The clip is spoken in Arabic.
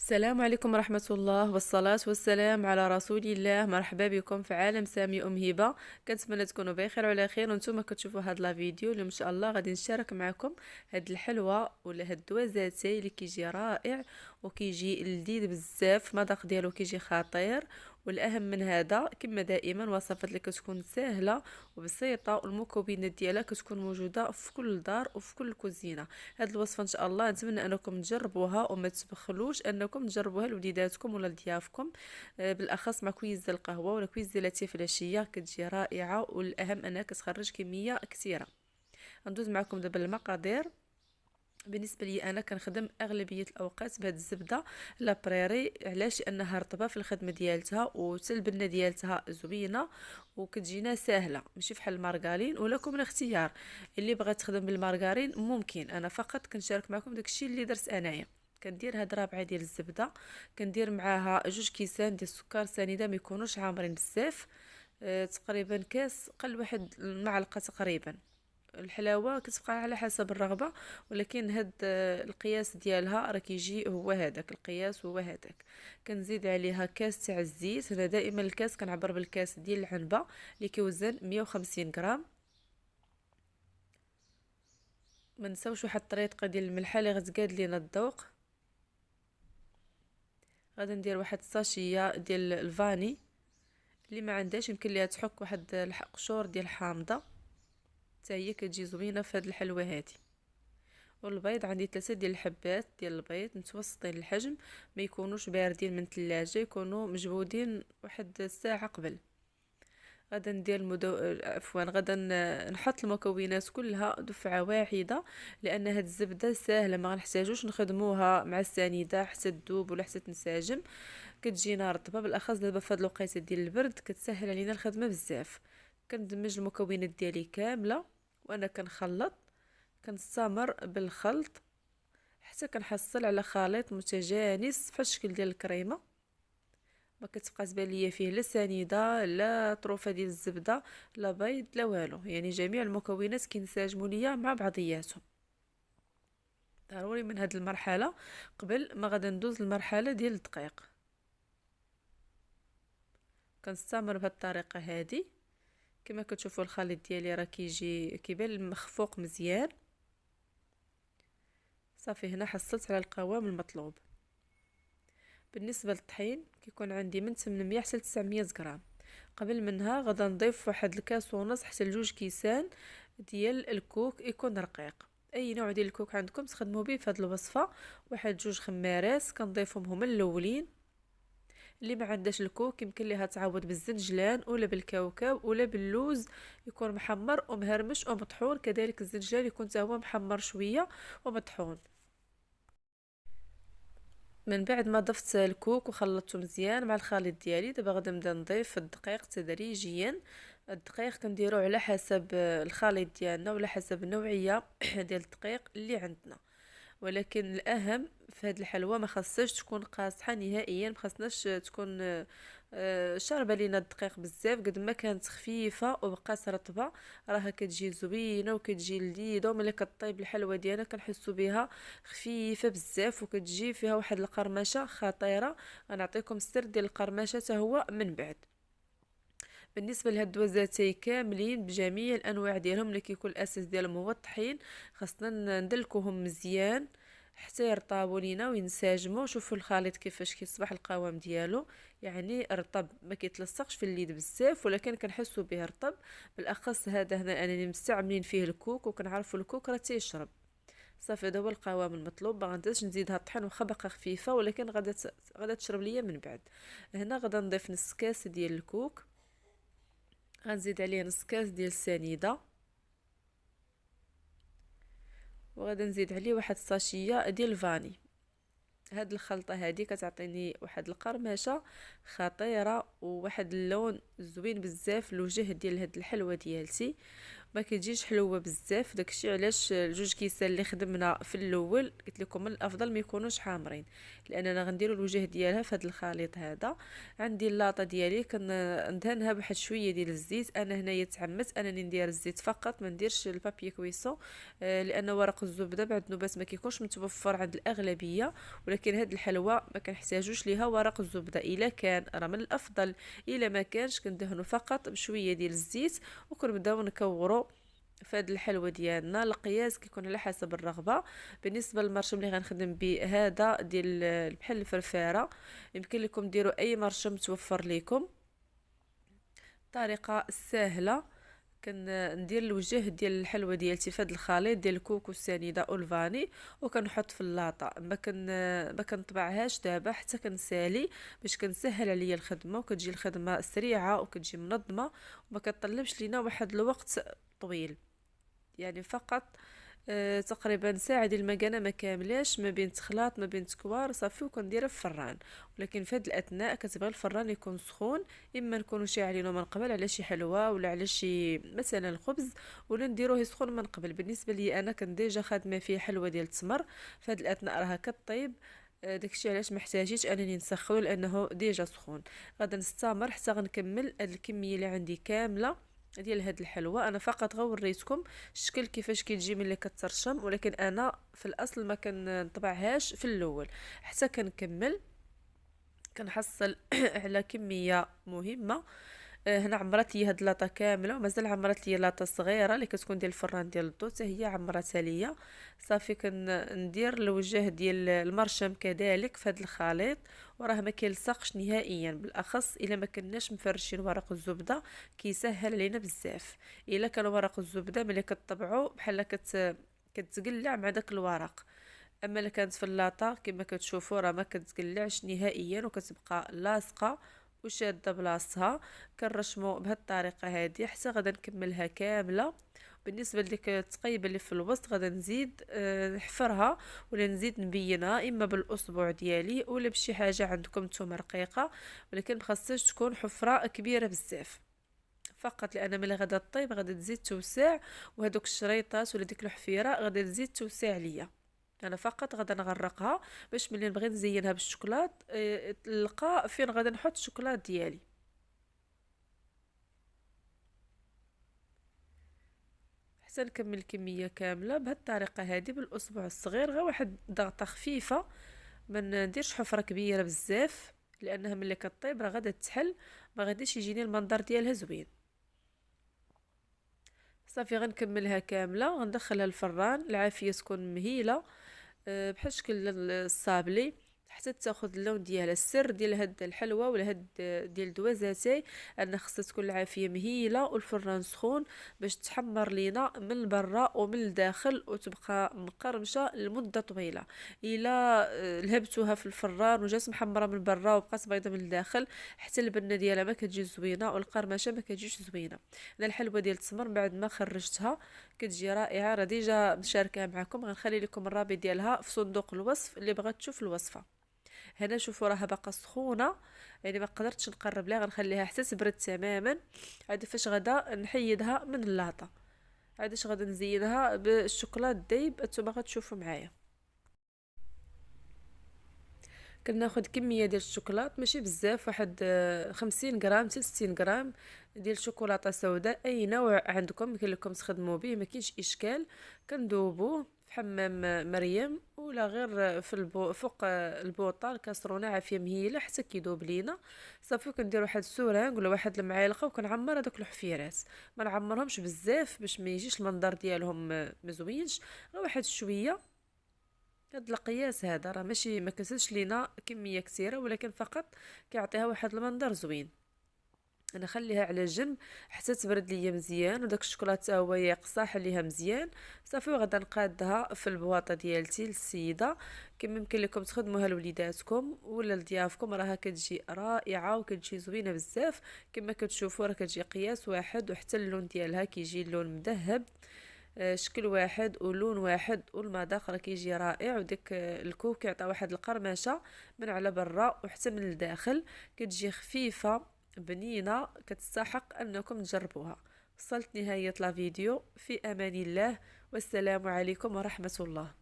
السلام عليكم ورحمة الله والصلاة والسلام على رسول الله. مرحبا بكم في عالم سامي هبة. كنتمنى تكونوا بخير وعلى خير وانتم كتشوفوا هاد لا فيديو اللي ان شاء الله غادي نشارك معكم هاد الحلوى ولا هاد الدوازاتي اللي كيجي رائع وكيجي لذيذ بزاف. المذاق ديالو كيجي خطير، والاهم من هذا كما دائما وصفات اللي كتكون سهله وبسيطه والمكونات ديالها كتكون موجوده في كل دار وفي كل كوزينه. هاد الوصفه ان شاء الله نتمنى انكم تجربوها وما تبخلوش انكم تجربوها لوليداتكم ولا لضيافكم، بالاخص مع كويس ديال القهوه ولا كويس ديال لاتيه فلاشيه كتجي رائعه، والاهم انها كتخرج كميه كثيره. غندوز معكم دابا المقادير. بالنسبه لي انا كنخدم اغلبيه الاوقات بهاد الزبده لا بريري، علاش؟ لانها رطبه في الخدمه ديالتها وحتى البنه ديالتها زوينه وكتجينا ساهله، ماشي بحال المارغرين. ولكم الاختيار، اللي بغات تخدم بالمارغرين ممكن. انا فقط كنشارك معكم داكشي اللي درت انايا. كندير هاد رابعه ديال الزبده، كندير معاها 2 كيسان ديال السكر سنيده ما يكونوش عامرين بزاف، تقريبا كاس قل واحد المعلقه تقريبا. الحلاوه كتبقى على حسب الرغبه، ولكن هاد القياس ديالها راه كيجي هو هذاك القياس، هو هذاك. كنزيد عليها كاس تاع الزيت. انا دائما الكاس كنعبر بالكاس ديال العنبه اللي كيوزن 150 غرام. ما نساوش واحد الطريقه ديال الملحه اللي غتقاد لينا الذوق. غادي ندير واحد الساشيه ديال الفاني، اللي ما عندهاش يمكن ليها تحك واحد قشور ديال حامضه، حتى هي كتجي زوينه في هاد الحلوه هادي. والبيض عندي 3 ديال الحبات ديال البيض متوسطين الحجم، ما يكونوش باردين من الثلاجه، يكونوا مجبودين واحد الساعه قبل. غادا ندير غادا نحط المكونات كلها دفعه واحده، لان هاد الزبده ساهله ما غنحتاجوش نخدموها مع السنيده حتى تذوب ولا حتى تنسجم. كتجينا رطبه، بالاخص دابا في هاد الوقيته ديال البرد كتسهل علينا الخدمه بزاف. كندمج المكونات ديالي كامله وانا كنخلط، كنستمر بالخلط حتى كنحصل على خليط متجانس في الشكل ديال الكريمه. ما كتبقى تبان ليا فيه لا سنيده لا طروفه ديال الزبده لا بيض لا والو، يعني جميع المكونات كينسجموا ليا مع بعضياتهم. ضروري من هذه المرحله قبل ما غادا ندوز المرحله ديال الدقيق. كنستمر بهذه الطريقه هذه. كما كتشوفوا الخليط ديالي راه كيجي كيبان مخفوق مزيان. صافي هنا حصلت على القوام المطلوب. بالنسبه للطحين كيكون عندي من 800 حتى 900 غرام. قبل منها غادا نضيف واحد الكاس ونص حتى لجوج كيسان ديال الكوك يكون رقيق. اي نوع ديال الكوك عندكم تخدموا به في هذه الوصفه. واحد جوج خمارات كنضيفهم هما الاولين. اللي ما عندهاش الكوك يمكن ليها تعوض بالزنجلان ولا بالكاوكاو ولا باللوز، يكون محمر ومهرمش ومطحون. كذلك الزنجلان يكون حتى هو محمر شويه ومطحون. من بعد ما ضفت الكوك وخلطته مزيان مع الخليط ديالي، دابا غادي نبدا نضيف الدقيق تدريجيا. الدقيق كنديرو على حسب الخليط ديالنا ولا حسب النوعيه ديال الدقيق اللي عندنا. ولكن الاهم في هذه الحلوى ما خاصهاش تكون قاصحه نهائيا، ما خاصناش تكون شاربه لينا الدقيق بزاف. قد ما كانت خفيفه وبقات رطبه راها كتجي زوينه وكتجي لذيذه، وملي كطيب الحلوى ديالنا كنحسوا بها خفيفه بزاف وكتجي فيها واحد القرمشه خطيره. غنعطيكم السر ديال القرمشه حتى هو من بعد. بالنسبه لهاد الدوازاتي كاملين بجميع الانواع ديالهم اللي كيكون الاساس ديالهم هو الطحين، خاصنا ندلكوهم مزيان حتى يرطبوا لينا وينسجموا. شوفوا الخليط كيفاش كيصبح القوام ديالو، يعني رطب ما كيتلصقش في اليد بزاف، ولكن كنحسوا به رطب. بالاخص هذا هنا انا اللي مستعملين فيه الكوك وكنعرفوا الكوك راه تيشرب. صافي هذا هو القوام المطلوب. ما غنديرش نزيدها الطحين واخا باقا خفيفه، ولكن غادا تشرب ليا من بعد. هنا غادا نضيف نص كاس ديال الكوك، غنزيد عليه نص كاس ديال السنيده، وغادا نزيد عليه واحد الساشيه ديال الفاني. هاد الخلطه هادي كتعطيني واحد القرمشه خطيره وواحد اللون زوين بزاف لوجه ديال هاد الحلوه ديالتي. ما كتجيش حلوه بزاف. داكشي علاش الجوج كيسان اللي خدمنا في الاول قلت لكم من الافضل ما يكونوش حامرين، لاننا غنديروا الوجه ديالها في هذا الخليط هذا. عندي اللاطه ديالي كندهنها بواحد شويه ديال الزيت. انا هنايا تعمدت انني ندير الزيت فقط، ما نديرش البابي كويسون، لان ورق الزبده بعد نوبات ما كيكونش متوفر عند الاغلبيه. ولكن هاد الحلوى ما كنحتاجوش ليها ورق الزبده، الا كان راه من الافضل، الا ما كانش كندهنوا فقط بشويه ديال الزيت وكنبداو نكوروا في هاد الحلوى ديالنا. القياس كيكون على حسب الرغبه. بالنسبه للمرشم اللي غنخدم به هذا ديال بحال الفرفاره، يمكن لكم ديروا اي مرشم متوفر لكم. طريقه سهله، كندير الوجه ديال الحلوى ديالتي في هذا الخليط ديال الكوكو السنيده والفاني، وكنحط في اللاطه. ما كنطبعهاش دابا حتى كنسالي باش كنسهل عليا الخدمه، وكتجي الخدمه سريعه وكتجي منظمه، وما كطلبش لينا واحد الوقت طويل. يعني فقط تقريبا ساعة ديال المكانة ما كاملاش ما بين تخلاط ما بين تكوار صافي، وكنديرها في الفران. ولكن في هذا الاثناء كتبغي الفران يكون سخون، اما نكونوا شاعلينه من قبل على شي حلوه ولا على شي مثلا الخبز، ولا نديروه سخون من قبل. بالنسبه لي انا كنت ديجا خادمه فيه حلوه ديال التمر، في هذا الاثناء راها كطيب. داكشي علاش محتاجيتش انني نسخنو لانه ديجا سخون. غادا نستمر حتى غنكمل هاد الكميه اللي عندي كامله ديال هاد الحلوى. انا فقط غوريتكم الشكل كيفاش كتجي ملي كترشم، ولكن انا في الاصل ما كنطبعهاش في الاول حتى كنكمل كنحصل على كميه مهمه. هنا عمرت لي هاد لاطه كامله، ومازال عمرت لي لاطه صغيره اللي كتكون ديال الفران ديال الضو حتى هي عمرتها ليا. صافي كندير الوجه ديال المرشم كذلك في هاد الخليط، وراه ما كيلصقش نهائيا، بالاخص الا ما كناش مفرشين ورق الزبده كيسهل علينا بزاف. الا كان ورق الزبده ملي كطبعو بحال كتقلع مع داك الورق. اما الا كانت في اللاطه كما كتشوفوا راه ما كتقلعش نهائيا وكتبقى لاصقه وشاده بلاصتها. كنرشمو بهذه الطريقه هذه حتى غادا نكملها كامله. بالنسبه لديك التقيبه اللي في الوسط غادا نزيد نحفرها ولا نزيد نبينها، اما بالاصبع ديالي ولا بشي حاجه عندكم نتوما رقيقه، ولكن مخصهاش تكون حفره كبيره بزاف فقط، لان ملي غادا طيب غادا تزيد توسع، وهذوك الشريطات ولا ديك الحفيره غادا تزيد توسع ليا. انا فقط غادا نغرقها باش ملي نبغي نزينها بالشوكولات تلقى فين غادا نحط الشوكولات ديالي. حتى نكمل الكميه كامله بهذه الطريقه هذه بالاصبع الصغير، غير واحد ضغطه خفيفه، ما نديرش حفره كبيره بزاف، لانها ملي كطيب راه غادا تحل، ما غاديش يجيني المنظر ديالها زوين. صافي غنكملها كامله، غندخلها الفران العافيه تكون مهيله بحال شكل الصابلي حتى تاخذ اللون ديالها. السر ديال هاد الحلوى ولا هاد ديال دوازاتي ان خصها تكون العافيه مهيله والفران سخون باش تحمر لينا من برا ومن الداخل وتبقى مقرمشه لمده طويله. الا لهبتوها في الفران وجات محمره من برا وبقات بيضه من الداخل، حتى البنه ديالها ما كتجي زوينه والقرمشه ما كتجيش زوينه. انا الحلوى ديال التمر بعد ما خرجتها كتجي رائعه، راه ديجا مشاركه معكم، غنخلي لكم الرابط ديالها في صندوق الوصف اللي بغات تشوف الوصفه. هنا شوفوا راها باقا سخونه، يعني ما قدرتش نقرب لها، غنخليها حتى تبرد تماما. عاد فاش غدا نحيدها من اللاطه، عادش غدا نزينها بالشوكولاط دايب. نتوما غتشوفوا معايا كناخد كميه ديال الشوكولاط ماشي بزاف، واحد 50 غرام حتى 60 غرام ديال الشوكولاته سوداء، اي نوع عندكم يمكن لكم تخدموا به ما كاينش اشكال. كندوبوه في حمام مريم ولا غير في فوق البوطه الكاسرونه عافيه مهيله حتى كيذوب لينا. صافي كندير واحد السورانغ ولا واحد المعالقه وكنعمر هذوك الحفيرات. ما نعمرهمش بزاف باش ما يجيش المنظر ديالهم مزوينش، غير واحد شويه. هاد القياس هذا راه ماشي ما كنسلش لينا كميه كثيره، ولكن فقط كيعطيها واحد المنظر زوين. انا خليها على جنب حتى تبرد ليا مزيان، وداك الشوكولاته هو يقصح عليها مزيان. صافي وغادا نقادها في البواطه ديالتي للسيده، كما يمكن لكم تخدموها لوليداتكم ولا لضيافكم، راها كتجي رائعه وكتجي زوينه بزاف. كما كتشوفوا راه كتجي قياس واحد، وحتى اللون ديالها كيجي اللون مذهب، شكل واحد ولون واحد، والمذاق راه كيجي رائع. وديك الكوك كيعطي واحد القرمشه من على برا وحتى من الداخل، كتجي خفيفه بنينه، كتستحق انكم تجربوها. وصلت نهاية لا فيديو. في امان الله، والسلام عليكم ورحمة الله.